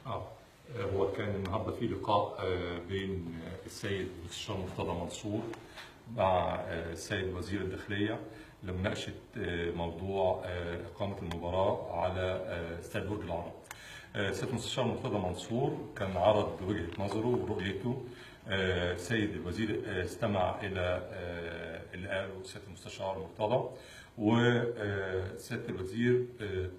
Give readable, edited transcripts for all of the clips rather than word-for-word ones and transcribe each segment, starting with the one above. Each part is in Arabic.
اه هو كان النهارده في لقاء بين السيد المستشار مرتضى منصور مع السيد وزير الداخليه لمناقشه موضوع اقامه المباراه على استاد برج العرب. السيد المستشار مرتضى منصور كان عرض وجهه نظره ورؤيته. السيد الوزير استمع الى اللي قاله السيد المستشار مرتضى، وسياده الوزير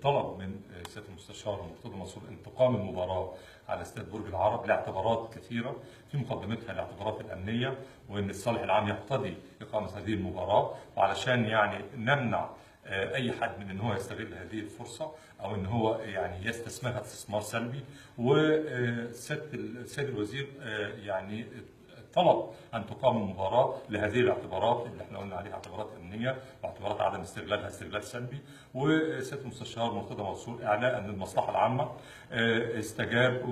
طلب من سياده المستشار مرتضى منصور ان تقام المباراه على استاد برج العرب لاعتبارات كثيره، في مقدمتها الاعتبارات الامنيه، وان الصالح العام يقتضي اقامه هذه المباراه، وعلشان يعني نمنع اي حد من ان هو يستغل هذه الفرصه او ان هو يعني يستثمرها استثمار سلبي. السيد الوزير يعني طلب ان تقام المباراه لهذه الاعتبارات اللي احنا قلنا عليها اعتبارات امنيه واعتبارات عدم استغلالها استغلال سلبي. وسياده المستشار مرتضى منصور اعلاء ان المصلحه العامه استجاب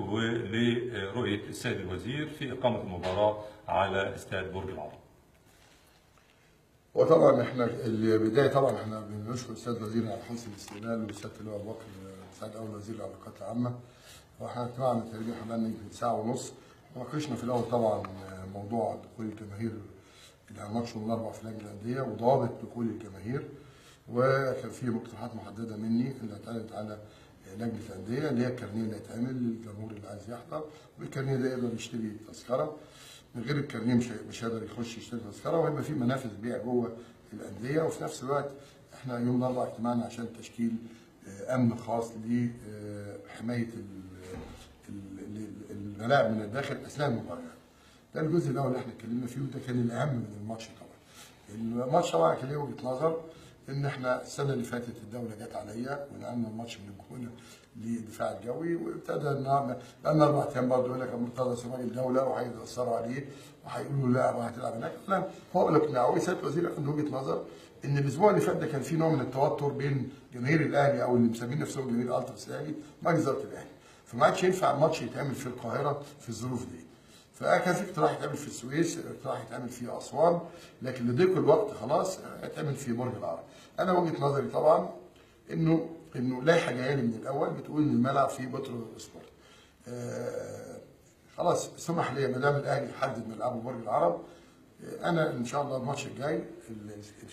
لرؤيه السيد الوزير في اقامه المباراه على استاد برج العرب. وطبعا احنا البدايه طبعا احنا بنشكر الاستاذ الوزير على حسن الاستقبال، والسياده اللواء ابو بكر مساعد اول وزير العلاقات العامه. واحنا اجتماعنا تقريبا حوالي يمكن ساعه ونص. ناقشنا في الاول طبعا موضوع دخول الجماهير الى ماتش يوم الاربعاء في لجنه الانديه وضوابط دخول الجماهير، وكان في مقترحات محدده مني اللي هتعرض على لجنه الانديه اللي هي الكارنيه اللي هيتعمل للجمهور اللي عايز يحضر، والكارنيه ده يقدر يشتري تذكره. من غير الكارنيه مش هيقدر يخش يشتري تذكره، وهيبقى في منافذ بيع جوه الانديه. وفي نفس الوقت احنا يوم الاربعاء اجتماعنا عشان تشكيل امن خاص لحمايه الملاعب من الداخل اثناء المباراه. ده الجزء الاول اللي احنا اتكلمنا فيه، وده كان الاهم من الماتش طبعا. الماتش طبعا كان ليه وجهه نظر ان احنا السنه اللي فاتت الدوله جت عليا ونقلنا الماتش من الجونه للدفاع الجوي، وابتدى بقى لنا 4 ايام برضه يقول لك مرتضى سراج الدوله وهيتاثروا عليه وهيقولوا لا وهتلعب هناك. لا، هو الاقناع سياده الوزير عنده وجهه نظر ان الاسبوع اللي فات ده كان في نوع من التوتر بين جماهير الاهلي او اللي مسمين نفسهم جماهير التراس الاهلي ومجلس اداره الاهلي، فما عادش ينفع الماتش يتعمل في القاهره في الظروف دي. فكان في اقتراح يتعمل في السويس، اقتراح يتعمل في اسوان، لكن لضيق الوقت خلاص هيتعمل في برج العرب. انا وجهه نظري طبعا انه لائحه جايه لي من الاول بتقول ان الملعب فيه بترو سبورت. خلاص سمح لي ما دام الاهلي حدد ملعبه برج العرب، انا ان شاء الله الماتش الجاي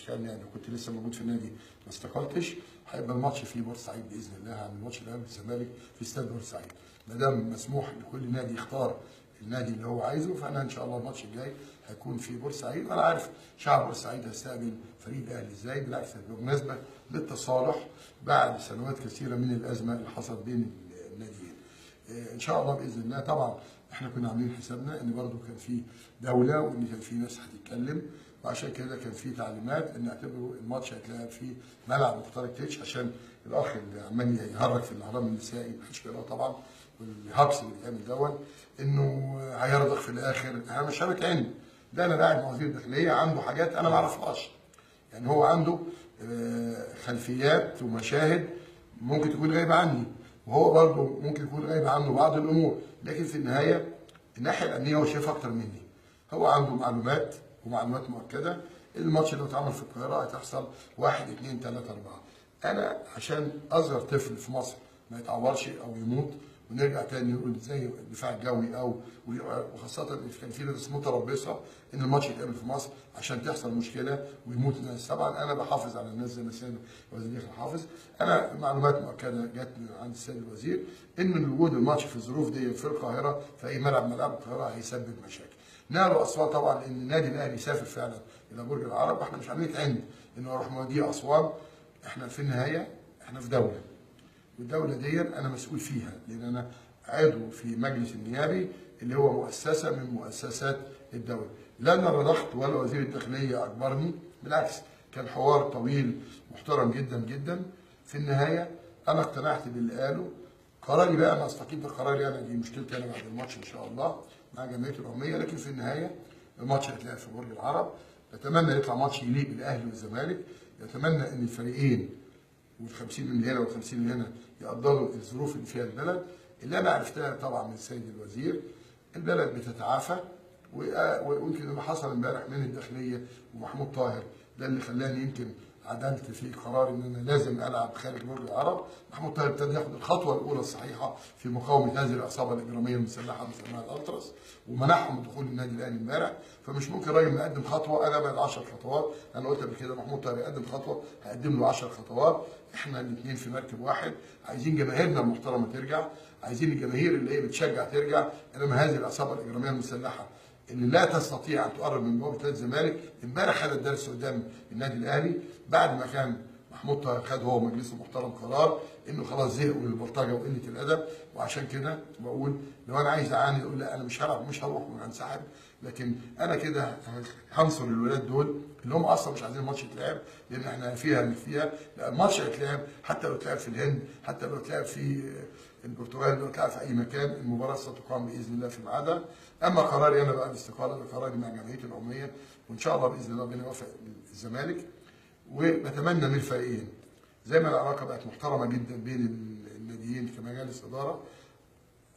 يعني كنت لسه موجود في النادي ما استقلتش، هيبقى الماتش في بورسعيد باذن الله عن الماتش الاهلي والزمالك في استاد بورسعيد. ما دام مسموح لكل نادي يختار النادي اللي هو عايزه، فانا ان شاء الله الماتش الجاي هيكون في بورسعيد، وانا عارف شعب بورسعيد هيستقبل فريق الاهلي ازاي. بالعكس بالمناسبه للتصالح بعد سنوات كثيره من الازمه اللي حصلت بين الناديين. ان شاء الله باذن الله. طبعا احنا كنا عاملين حسابنا ان برضه كان في دوله وان كان في ناس هتتكلم، وعشان كده كان في تعليمات ان اعتبروا الماتش هيتلعب في ملعب مختار التتش، عشان الاخ اللي عمال يهرج في الاهرام النسائي محدش بيقراه طبعا، والهجص اللي بيتعمل دوت انه هيرضخ في الاخر. انا مش هبتعند، ده انا قاعد مع وزير الداخليه عنده حاجات انا ما اعرفهاش. يعني هو عنده خلفيات ومشاهد ممكن تكون غايبه عني، وهو برضه ممكن يكون غايب عنه بعض الامور، لكن في النهايه الناحيه الامنيه هو شايفها اكتر مني. هو عنده معلومات ومعلومات مؤكده الماتش اللي اتعمل في القاهره هتحصل 1 2 3 4. انا عشان اصغر طفل في مصر ما يتعورش او يموت ونرجع تاني نقول زي الدفاع الجوي او وخاصه كان في ناس متربصه ان الماتش يتعمل في مصر عشان تحصل مشكله ويموت الناس. طبعا انا بحافظ على الناس زي ما سيادة الوزير حافظ. انا معلومات مؤكده جت من عند السيد الوزير ان وجود الماتش في الظروف دي في القاهره في اي ملعب من ملاعب القاهره هيسبب مشاكل. نقلوا اسوان طبعا لان النادي الاهلي سافر فعلا الى برج العرب، واحنا مش عاملين عند انه اروح موديه اسوان. احنا في النهايه احنا في دوله، والدوله دي انا مسؤول فيها لان انا عضو في مجلس النيابي اللي هو مؤسسه من مؤسسات الدوله. لا انا رضخت ولا وزير الداخليه اجبرني، بالعكس كان حوار طويل محترم جدا جدا. في النهايه انا اقتنعت باللي قاله. قراري بقى انا استقيم بقراري انا، دي مشكلتي انا بعد الماتش ان شاء الله مع جمعيته العموميه. لكن في النهايه الماتش هيتلعب في برج العرب. نتمنى يطلع ماتش يليق بالاهلي والزمالك، نتمنى ان الفريقين وال50 من هنا وال50 من هنا يقدروا الظروف اللي فيها البلد. اللي انا عرفتها طبعا من السيد الوزير البلد بتتعافى، ويمكن اللي حصل امبارح من الداخليه ومحمود طاهر ده اللي خلاني يمكن عدلت في قرار ان انا لازم العب خارج برج العرب. محمود طاهر ابتدى ياخد الخطوه الاولى الصحيحه في مقاومه هذه العصابه الاجراميه المسلحه بنسميها الالتراس، ومنعهم من دخول النادي الاهلي امبارح. فمش ممكن راجل مقدم خطوه انا ابعد 10 خطوات. انا قلت قبل كده محمود طاهر يقدم خطوه هقدم له 10 خطوات. احنا الاثنين في مركب واحد، عايزين جماهيرنا المحترمه ترجع، عايزين الجماهير اللي هي بتشجع ترجع. انما هذه العصابه الاجراميه المسلحه اللي لا تستطيع ان تقرب من بوابه نادي الزمالك، امبارح خدت درس قدام النادي الاهلي بعد ما كان محمود طاهر خد هو ومجلسه المحترم قرار انه خلاص زهقوا من البلطجه وقله الادب. وعشان كده بقول لو انا عايز اعاني اقول لا انا مش هلعب مش هروح وهنسحب، لكن انا كده هنصر الولاد دول اللي هم اصلا مش عايزين الماتش يتلعب، لان احنا فيها اللي فيها. لا الماتش هيتلعب حتى لو اتلعب في الهند، حتى لو اتلعب في البرتغال، لو اتلعب في اي مكان، المباراه ستقام باذن الله في ميعادها. اما قراري انا بقى الاستقاله ده قراري مع جمعيتي العموميه، وان شاء الله باذن الله ربنا يوفق الزمالك. ونتمنى من الفريقين زي ما العلاقه بقت محترمه جدا بين الناديين كمجالس اداره،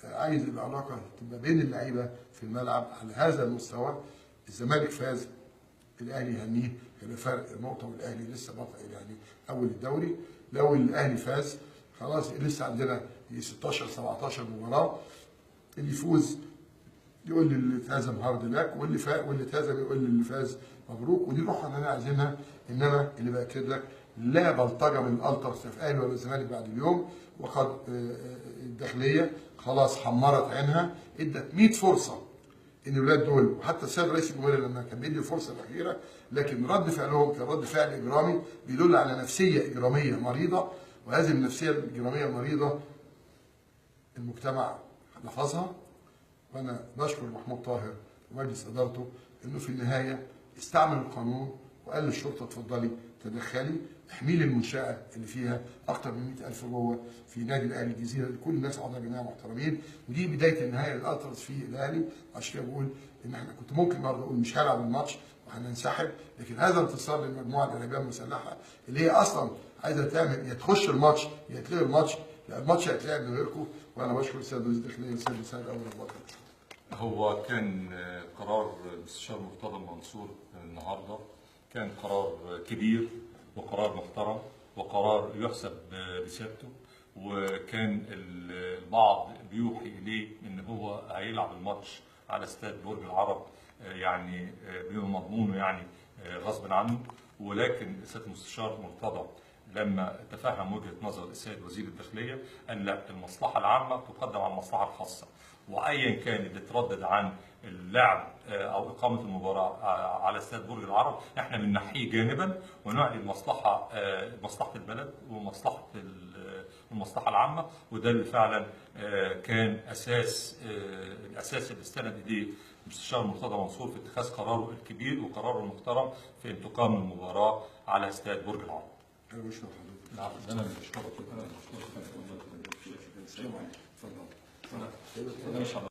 عايز العلاقه تبقى بين اللعيبه في الملعب على هذا المستوى. الزمالك فاز، الاهلي يهنيه، هيبقى فرق نقطه والاهلي لسه بطل يعني اول الدوري. لو الاهلي فاز خلاص لسه عندنا 16 17 مباراه، اللي يفوز يقول للي اتهزم هارد لك، واللي اتهزم يقول للي فاز مبروك. ودي الروح اللي انا عايزينها. انما اللي باكد لك لا بلطجه من الالتراس في الاهلي ولا الزمالك بعد اليوم. وقد الداخليه خلاص حمرت عينها، ادت 100 فرصه ان الولاد دول، وحتى السيد رئيس الجمهوريه لما كان بيدي الفرصه الاخيره، لكن رد فعلهم كان رد فعل اجرامي بيدل على نفسيه اجراميه مريضه. وهذه النفسيه الاجراميه المريضه المجتمع لفظها. وانا بشكر محمود طاهر ومجلس ادارته انه في النهايه استعمل القانون وقال للشرطه اتفضلي تدخلي احمي لي المنشاه اللي فيها اكثر من 100,000 جوه في نادي الاهلي الجزيره، لكل الناس اعضاء جماعه محترمين. ودي بدايه النهايه للالتراس في الاهلي. عشان كده بقول ان احنا كنت ممكن النهارده اقول مش هلعب الماتش وهننسحب، لكن هذا انتصار للمجموعه الارهابيه المسلحه اللي هي اصلا عايزه تعمل يا تخش الماتش يا تلغي الماتش. لا الماتش هيتلعب من غيركم. وانا بشكر السيد وزير الداخليه والسيد المساعد الاول الوطني. هو كان قرار المستشار مرتضى منصور النهارده كان قرار كبير وقرار محترم وقرار يحسب بسيادته. وكان البعض بيوحي اليه ان هو هيلعب الماتش على استاد برج العرب يعني بمضمونه يعني غصب عنه. ولكن السيد المستشار مرتضى لما تفهم وجهه نظر السيد وزير الداخليه قال لا، المصلحه العامه تقدم على المصلحه الخاصه، وايا كان اللي تردد عن اللعب او اقامه المباراه على استاد برج العرب احنا بننحيه جانبا ونعلي مصلحه البلد والمصلحه العامه. وده اللي فعلا كان الاساس اللي استند اليه المستشار مرتضى منصور في اتخاذ قراره الكبير وقراره المحترم في ان تقام المباراه على استاد برج العرب. انا بشكر حضرتك. نعم انا اللي بشكرك. السلام عليكم. اتفضل. انا